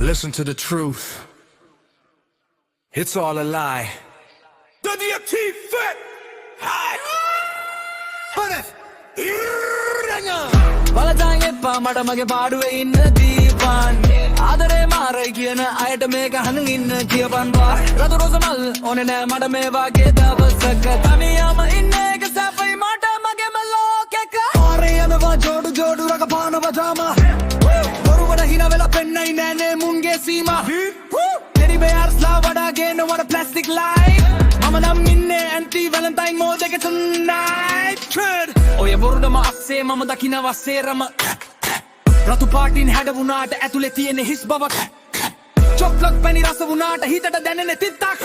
Listen to the truth. It's all a lie. WT fit. Hi. බලතන් එපා මට මගේ පාඩුවේ ඉන්න දීපන් ආදරේ මාරයි කියන අයට මේක අහන් ඉන්න කියපන් බා රතු රෝස මල් ඕනේ නෑ මට මේ වගේ දවසක තනියම ඉන්න එක සැපයි මට මගේම ලෝකෙක ආරේ යනවා ජෝඩු ජෝඩු රකපානවා තාම බොරුවට හින වෙලා පෙන්නයි නෑනේ මුන්ගේ සීමා ටෙඩි බෙයාර්ස් ලා වඩා ගේනවා ප්ලාස්ටික් ලයිට් මම නම් ඉන්නේ ඇන්ටි වැලන්ටයින් මෝඩ් එක tonight trend ඔය බොරුඩම අස්සේ මම දකිනවා සේරම රතු පාටින් හැඩවුණාට ඇතුලේ තියෙන හිස් බවක් චොක්ලට් පැණි රස වුණාට හිතට දැනෙන තිත්තක්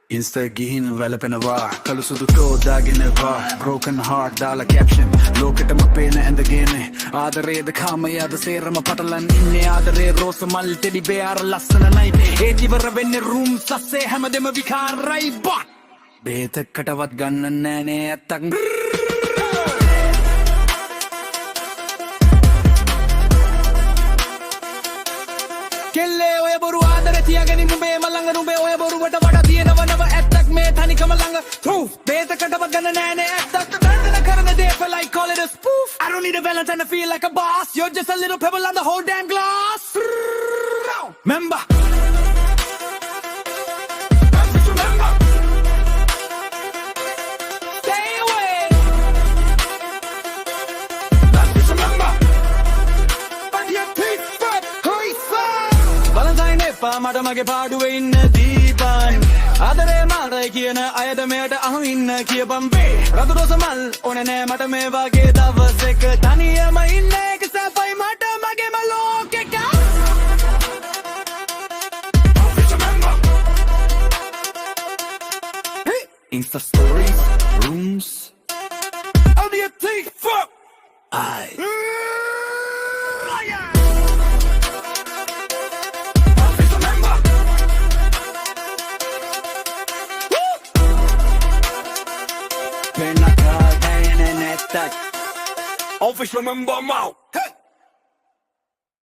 Insta ගිහින් වැළපෙනවා කළු සුදු කෝදාගෙනවා broken heart දාලා caption ලෝකෙටම පේන ඇඳගෙන ආදරේද කාමයද සේරම පටලන් ඉන්නේ ආදරේ රෝස මල් ටෙඩි බෙයාර් ලස්සන නයි ඒත් ඉවර වෙන්නේ රූම් සස්සේ හැමදෙම විකාරයි බා බේතකටවත් ගන්න නෑනේ ඇත්තක් කෙල්ලේ ඔය බොරු ආදරේ තියාගෙන නුඹේ මලංග නුඹේ ඔය බොරුවට වඩා තියෙනව නව ඇත්තක් මේ තනිකම ළඟ බේතකටවත් ගන්න නෑනේ ඇත්තක් දඬන කරන දේ for like call it a spoof I don't need a valentine to feel like a boss you're just a little pebble on the whole damn glass remember මට මගේ පාඩුවේ ඉන්න දීපන් ආදරේ මාරයි කියන අයට මෙයට අහු ඉන්න කියපන් බේ රතු රෝස මල් ඕනේ නෑ මට මේ වගේ දවසක තනියම ඉන්න එක සැපයි මට මගේම ලෝකෙක Insta stories rooms how do you think fuck I Always remember I'm out.